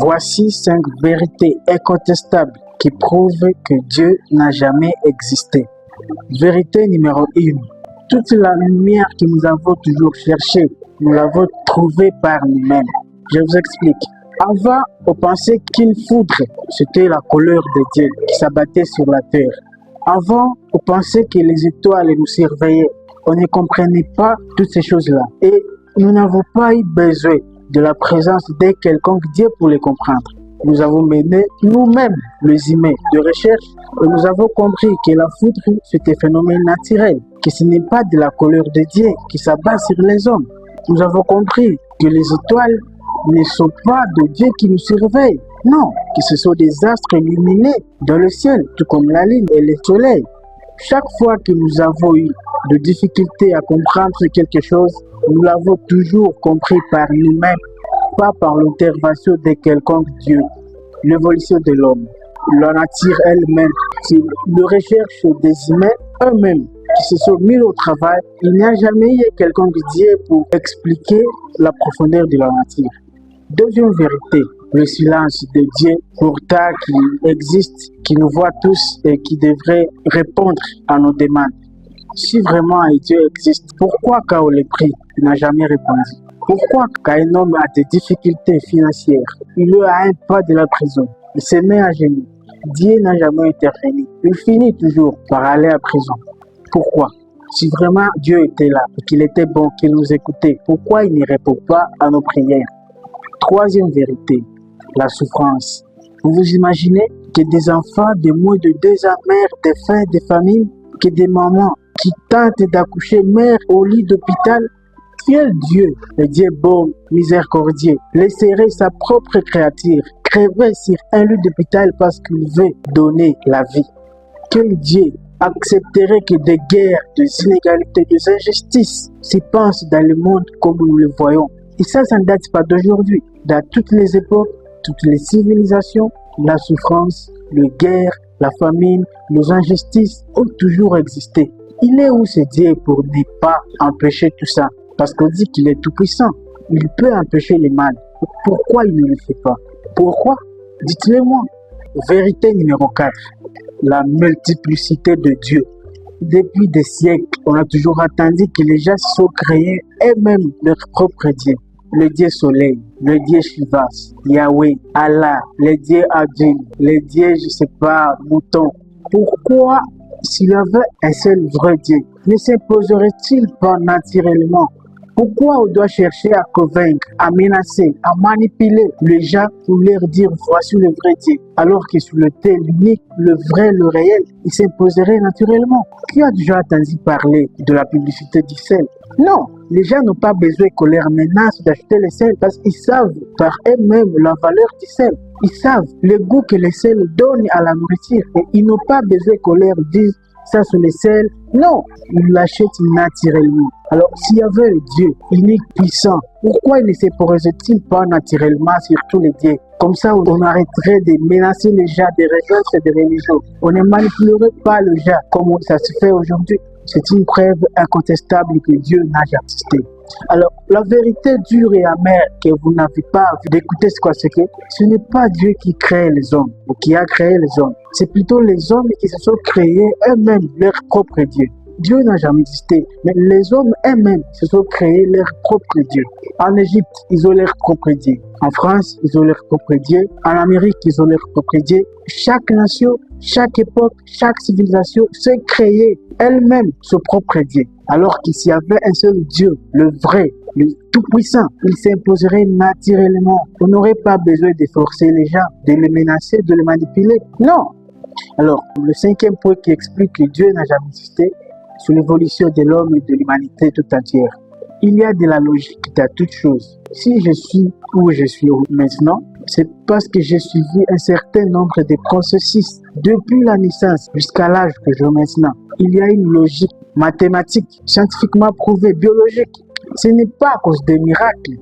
Voici 5 vérités incontestables qui prouvent que Dieu n'a jamais existé. Vérité numéro 1. Toute la lumière que nous avons toujours cherchée, nous l'avons trouvée par nous-mêmes. Je vous explique. Avant, on pensait qu'une foudre, c'était la colère de Dieu qui s'abattait sur la terre. Avant, on pensait que les étoiles nous surveillaient. On ne comprenait pas toutes ces choses-là. Et nous n'avons pas eu besoin de la présence d'un quelconque Dieu pour les comprendre. Nous avons mené nous-mêmes les humains de recherche et nous avons compris que la foudre, c'est un phénomène naturel, que ce n'est pas de la colère de Dieu qui s'abat sur les hommes. Nous avons compris que les étoiles ne sont pas de Dieu qui nous surveille. Non, que ce sont des astres illuminés dans le ciel, tout comme la lune et le soleil. Chaque fois que nous avons eu de difficultés à comprendre quelque chose, nous l'avons toujours compris par nous-mêmes, pas par l'intervention de quelconque Dieu. L'évolution de l'homme, la nature elle-même, c'est la recherche des humains eux-mêmes qui se sont mis au travail. Il n'y a jamais eu quelconque Dieu pour expliquer la profondeur de la nature. Deuxième vérité, le silence de Dieu, pourtant qui existe, qui nous voit tous et qui devrait répondre à nos demandes. Si vraiment Dieu existe, pourquoi quand on le prie, il n'a jamais répondu? Pourquoi quand un homme a des difficultés financières, il est à un pas de la prison, il se met à genoux, Dieu n'a jamais intervenu, il finit toujours par aller à prison. Pourquoi? Si vraiment Dieu était là et qu'il était bon, qu'il nous écoutait, pourquoi il ne répond pas à nos prières? Troisième vérité, la souffrance. Vous vous imaginez que des enfants de moins de 2 ans meurent de faim, de famine, que des mamans qui tentent d'accoucher meurent au lit d'hôpital? Quel Dieu, le Dieu bon, miséricordieux, laisserait sa propre créature crever sur un lit d'hôpital parce qu'il veut donner la vie? Quel Dieu accepterait que des guerres, des inégalités, des injustices se passent dans le monde comme nous le voyons? Et ça ne date pas d'aujourd'hui. Dans toutes les époques, toutes les civilisations, la souffrance, les guerres, la famine, les injustices ont toujours existé. Il est où ce Dieu pour ne pas empêcher tout ça? Parce qu'on dit qu'il est tout puissant. Il peut empêcher le mal. Pourquoi il ne le fait pas? Pourquoi? Dites-le-moi. Vérité numéro 4. La multiplicité de Dieu. Depuis des siècles, on a toujours attendu que les gens se sont créés eux-mêmes leur propre Dieu. Le Dieu soleil, le Dieu Shivas, Yahweh, Allah, le Dieu Adil, le Dieu, je sais pas, mouton. Pourquoi, s'il y avait un seul vrai Dieu, ne s'imposerait-il pas naturellement? Pourquoi on doit chercher à convaincre, à menacer, à manipuler les gens pour leur dire voici le vrai Dieu, alors que sur le tel unique, le vrai, le réel, il s'imposerait naturellement? Qui a déjà entendu parler de la publicité du sel? Non, les gens n'ont pas besoin qu'on leur menace d'acheter le sel parce qu'ils savent par eux-mêmes la valeur du sel. Ils savent le goût que le sel donne à la nourriture et ils n'ont pas besoin qu'on leur dise ça c'est le sel. Non, ils l'achètent naturellement. Alors, s'il y avait le Dieu unique, puissant, pourquoi il ne s'imposerait-il pas naturellement sur tous les dieux? Comme ça, on arrêterait de menacer les gens des religions et des religions. On ne manipulerait pas les gens comme ça se fait aujourd'hui. C'est une preuve incontestable que Dieu n'a jamais existé. Alors, la vérité dure et amère que vous n'avez pas d'écouter ce que ce n'est pas Dieu qui crée les hommes ou qui a créé les hommes. C'est plutôt les hommes qui se sont créés eux-mêmes leur propre Dieu. Dieu n'a jamais existé, mais les hommes eux-mêmes se sont créés leur propre Dieu. En Égypte, ils ont leur propre Dieu. En France, ils ont leur propre Dieu. En Amérique, ils ont leur propre Dieu. Chaque nation, chaque époque, chaque civilisation s'est créée elle-même son propre Dieu. Alors que s'il y avait un seul Dieu, le vrai, le tout-puissant, il s'imposerait naturellement. On n'aurait pas besoin de forcer les gens, de les menacer, de les manipuler. Non. Alors, le 5e point qui explique que Dieu n'a jamais existé, c'est l'évolution de l'homme et de l'humanité tout entière. Il y a de la logique dans toute chose. Si je suis où je suis maintenant, c'est parce que j'ai suivi un certain nombre de processus depuis la naissance jusqu'à l'âge que j'ai maintenant. Il y a une logique mathématique, scientifiquement prouvée, biologique. Ce n'est pas à cause des miracles.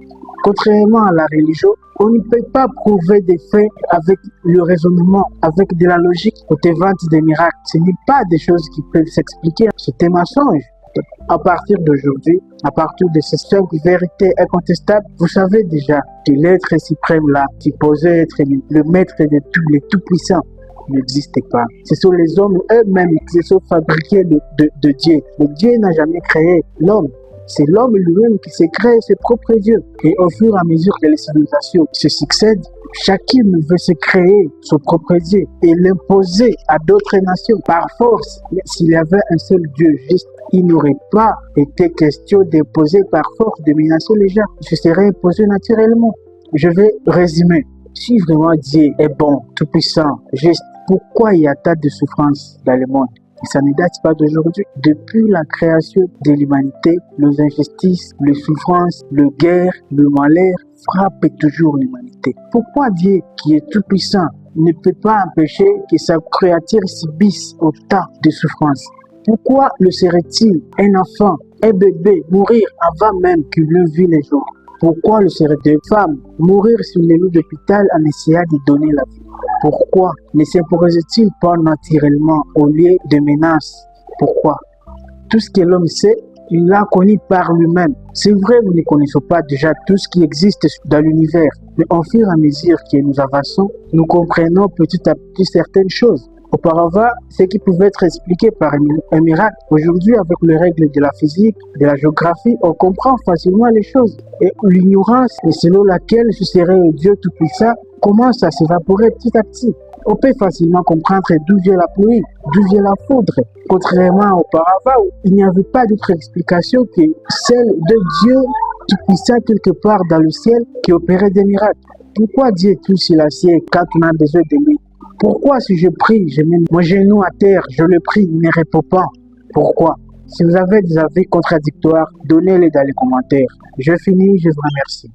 Contrairement à la religion, on ne peut pas prouver des faits avec le raisonnement, avec de la logique, ou des ventes des miracles. Ce n'est pas des choses qui peuvent s'expliquer. C'est un mensonge. À partir d'aujourd'hui, à partir de ces 5 vérités incontestables, vous savez déjà que l'être suprême là, supposé être le maître de tous les tout-puissants, n'existe pas. Ce sont les hommes eux-mêmes qui se sont fabriqués de Dieu. Mais Dieu n'a jamais créé l'homme. C'est l'homme lui-même qui s'est créé ses propres dieux. Et au fur et à mesure que les civilisations se succèdent, chacune veut se créer son propre Dieu et l'imposer à d'autres nations par force. Mais s'il y avait un seul Dieu juste, il n'aurait pas été question d'imposer par force, de menacer les gens. Ce serait imposé naturellement. Je vais résumer. Si vraiment Dieu est bon, tout-puissant, juste, pourquoi il y a tant de souffrances dans le monde? Et ça ne date pas d'aujourd'hui. Depuis la création de l'humanité, les injustices, les souffrances, les guerres, le malheur frappent toujours l'humanité. Pourquoi Dieu, qui est tout-puissant, ne peut pas empêcher que sa créature subisse autant de souffrances? Pourquoi le serait-il un enfant, un bébé, mourir avant même qu'il ne vit les jours? Pourquoi le serait des femmes mourir sur les lits d'hôpital en essayant de donner la vie? Pourquoi ne s'impose-t-il pas naturellement au lieu de menaces? Pourquoi? Tout ce que l'homme sait, il l'a connu par lui-même. C'est vrai, nous ne connaissons pas déjà tout ce qui existe dans l'univers, mais au fur et à mesure que nous avançons, nous comprenons petit à petit certaines choses. Auparavant, ce qui pouvait être expliqué par un miracle, aujourd'hui, avec les règles de la physique, de la géographie, on comprend facilement les choses. Et l'ignorance, selon laquelle ce serait Dieu tout-puissant, commence à s'évaporer petit à petit. On peut facilement comprendre d'où vient la pluie, d'où vient la foudre. Contrairement auparavant, il n'y avait pas d'autre explication que celle de Dieu tout-puissant quelque part dans le ciel qui opérait des miracles. Pourquoi Dieu est tout silencieux quand on a besoin de lui? Pourquoi si je prie, je mets mon genou à terre, je le prie, il ne répond pas? Pourquoi? Si vous avez des avis contradictoires, donnez-les dans les commentaires. Je finis, je vous remercie.